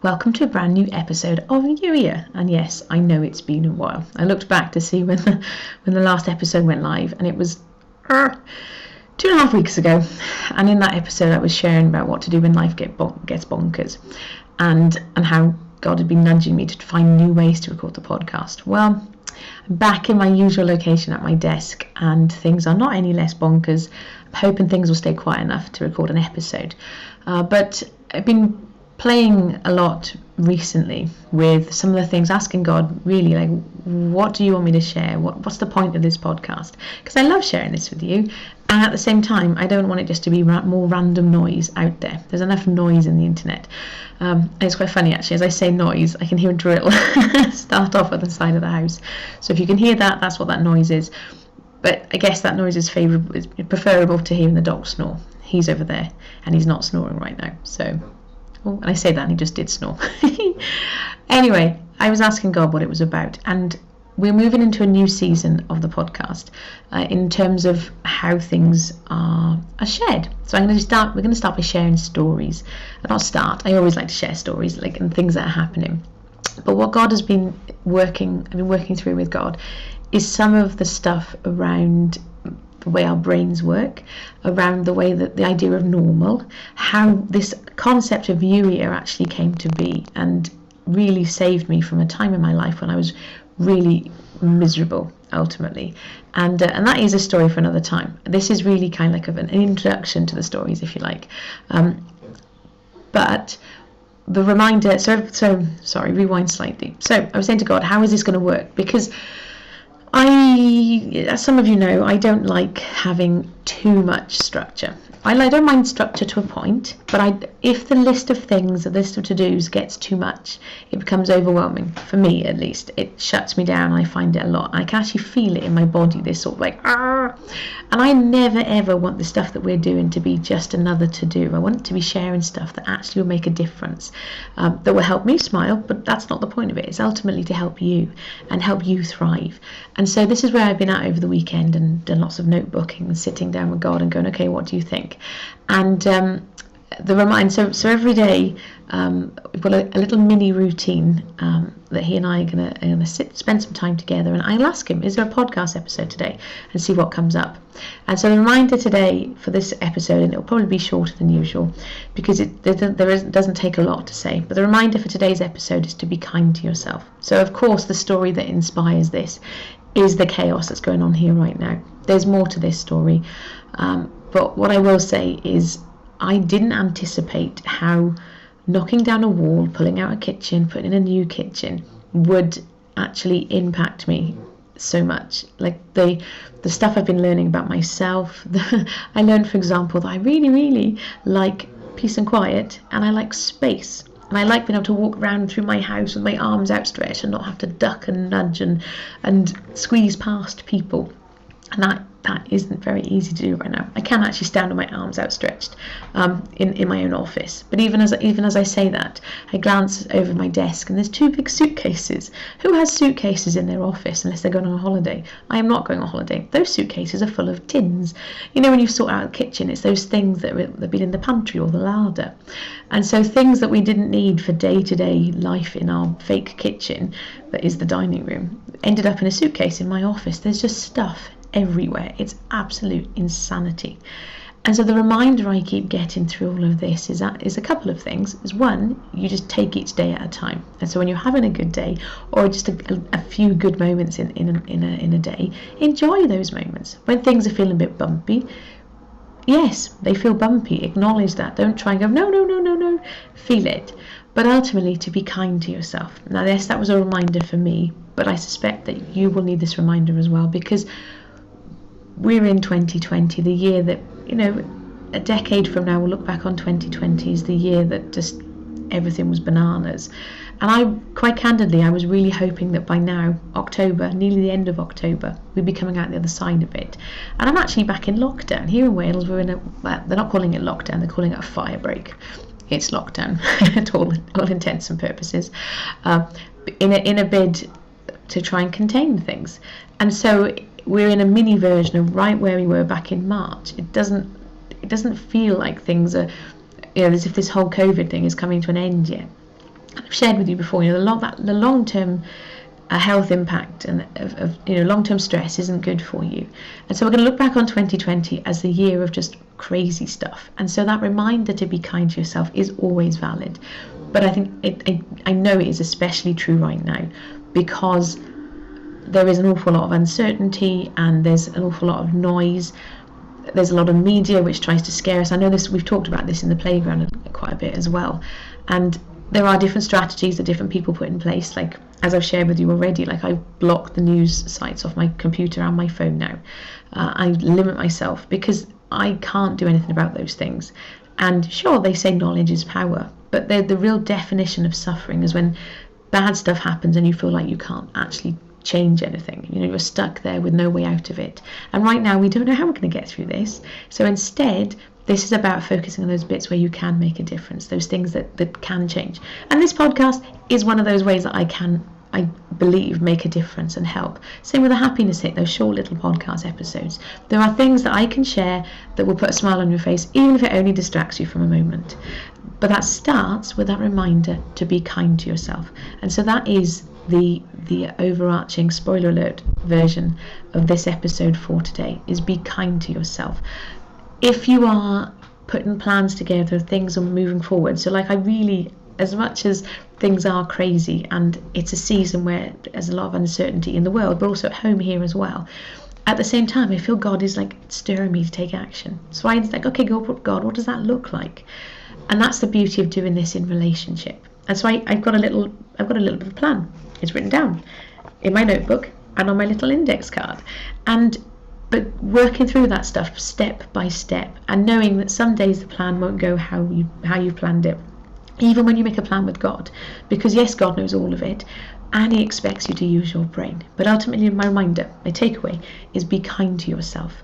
Welcome to a brand new episode of New Year. And yes, I know it's been a while. I looked back to see when the last episode went live, and it was 2.5 weeks ago. And in that episode, I was sharing about what to do when life gets bonkers, and how God had been nudging me to find new ways to record the podcast. Well, I'm back in my usual location at my desk, and things are not any less bonkers. I'm hoping things will stay quiet enough to record an episode. But I've been playing a lot recently with some of the things, asking God, really, like, what do you want me to share? What's the point of this podcast? Because I love sharing this with you, and at the same time, I don't want it just to be more random noise out there. There's enough noise in the internet. It's quite funny, actually. As I say noise, I can hear a drill start off at the side of the house. So if you can hear that, that's what that noise is. But I guess that noise is preferable to hearing the dog snore. He's over there, and he's not snoring right now. So, and I say that, and he just did snore. Anyway, I was asking God what it was about, and we're moving into a new season of the podcast in terms of how things are shared. So we're going to start by sharing stories. I always like to share stories, and things that are happening. But what God has been I've been working through with God, is some of the stuff around the way our brains work, around the way that the idea of normal, how this concept of New Year actually came to be, and really saved me from a time in my life when I was really miserable, ultimately. And that is a story for another time. This is really kind of like an introduction to the stories, if you like. But the reminder, rewind slightly. So I was saying to God, how is this going to work? Because as some of you know, I don't like having too much structure. I don't mind structure to a point, but if the list of things, the list of to-dos gets too much, it becomes overwhelming, for me at least. It shuts me down, I find it a lot. I can actually feel it in my body, this sort of like, and I never ever want the stuff that we're doing to be just another to-do. I want to be sharing stuff that actually will make a difference, that will help me smile, but that's not the point of it. It's ultimately to help you and help you thrive. And so this is where I've been at over the weekend, and done lots of notebooking and sitting down with God and going, okay, what do you think? And the reminder, so every day we've got a little mini routine that he and I are going to spend some time together, and I'll ask him, is there a podcast episode today, and see what comes up. And so the reminder today for this episode, and it'll probably be shorter than usual because it doesn't take a lot to say, but the reminder for today's episode is to be kind to yourself. So of course the story that inspires this is the chaos that's going on here right now. There's more to this story, but what I will say is I didn't anticipate how knocking down a wall, pulling out a kitchen, putting in a new kitchen would actually impact me so much. Like the stuff I've been learning about myself. I learned, for example, that I really, really like peace and quiet, and I like space. And I like being able to walk around through my house with my arms outstretched and not have to duck and nudge and squeeze past people. And that isn't very easy to do right now. I can actually stand with my arms outstretched in my own office. But even as I say that, I glance over my desk and there's 2 big suitcases. Who has suitcases in their office unless they're going on a holiday? I am not going on holiday. Those suitcases are full of tins. You know, when you sort out the kitchen, it's those things that have been in the pantry or the larder. And so things that we didn't need for day-to-day life in our fake kitchen, that is the dining room, ended up in a suitcase in my office. There's just stuff everywhere. It's absolute insanity. And so the reminder I keep getting through all of this is a couple of things. Is one, you just take each day at a time. And so when you're having a good day, or just a few good moments in a day, enjoy those moments. When things are feeling a bit bumpy, yes, they feel bumpy. Acknowledge that. Don't try and go, no. Feel it. But ultimately, to be kind to yourself. Now, yes, that was a reminder for me, but I suspect that you will need this reminder as well, because we're in 2020, the year that, a decade from now, we'll look back on 2020 as the year that just everything was bananas. And quite candidly, I was really hoping that by now, October, nearly the end of October, we'd be coming out the other side of it. And I'm actually back in lockdown. Here in Wales, they're not calling it lockdown, they're calling it a fire break. It's lockdown at all intents and purposes, in a bid to try and contain things. And so we're in a mini version of right where we were back in March. It doesn't feel like things are, as if this whole COVID thing is coming to an end yet. I've shared with you before, the long-term health impact and of long-term stress isn't good for you. And so we're going to look back on 2020 as the year of just crazy stuff. And so that reminder to be kind to yourself is always valid. But I think I know it is especially true right now, because there is an awful lot of uncertainty and there's an awful lot of noise. There's a lot of media which tries to scare us. I know we've talked about this in the playground quite a bit as well. And there are different strategies that different people put in place. Like, as I've shared with you already, like, I've blocked the news sites off my computer and my phone now. I limit myself because I can't do anything about those things. And sure, they say knowledge is power, but the real definition of suffering is when bad stuff happens and you feel like you can't actually change anything. You're stuck there with no way out of it. And right now we don't know how we're going to get through this. So instead, this is about focusing on those bits where you can make a difference, those things that can change. And this podcast is one of those ways that I believe, make a difference and help. Same with the Happiness Hit, those short little podcast episodes. There are things that I can share that will put a smile on your face, even if it only distracts you from a moment. But that starts with that reminder to be kind to yourself. And so that is the overarching, spoiler alert, version of this episode for today, is be kind to yourself. If you are putting plans together, things are moving forward. So like, I really, as much as things are crazy and it's a season where there's a lot of uncertainty in the world, but also at home here as well, at the same time I feel God is like stirring me to take action. So I'm like, okay, God, what does that look like? And that's the beauty of doing this in relationship. And so I've got a little bit of a plan. It's written down in my notebook and on my little index card. But working through that stuff step by step, and knowing that some days the plan won't go how you've planned it, even when you make a plan with God, because yes, God knows all of it and he expects you to use your brain. But ultimately, my reminder, my takeaway, is be kind to yourself,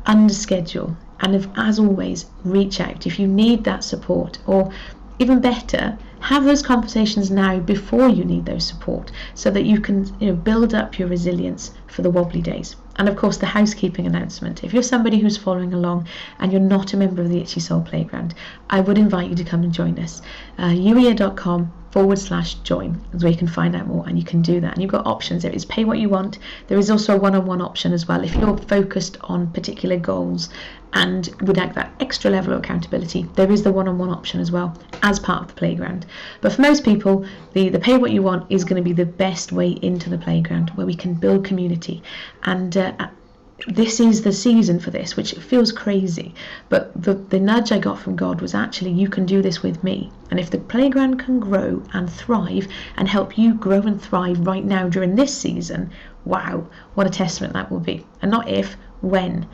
under schedule, and as always, reach out if you need that support, or even better, have those conversations now before you need those support, so that you can build up your resilience for the wobbly days. And of course, the housekeeping announcement. If you're somebody who's following along and you're not a member of the Itchy Soul Playground, I would invite you to come and join us. youier.com/join is where you can find out more, and you can do that. And you've got options. There is pay what you want. There is also a one-on-one option as well. If you're focused on particular goals and would like that extra level of accountability, there is the one-on-one option as well as part of the playground. But for most people, the pay what you want is going to be the best way into the playground, where we can build community. And this is the season for this, which feels crazy, but the nudge I got from God was actually, you can do this with me. And if the playground can grow and thrive and help you grow and thrive right now during this season, wow, what a testament that will be. And not if, when.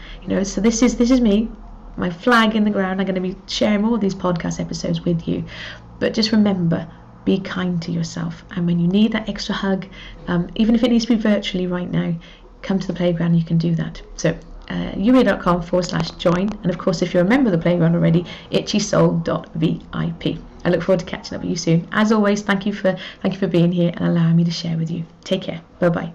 So this is me, my flag in the ground. I'm going to be sharing all these podcast episodes with you, but just remember, be kind to yourself. And when you need that extra hug, even if it needs to be virtually right now, come to the playground. You can do that. So youier.com/join, and of course, if you're a member of the playground already, itchysoul.vip. I look forward to catching up with you soon. As always, thank you for being here and allowing me to share with you. Take care. Bye bye.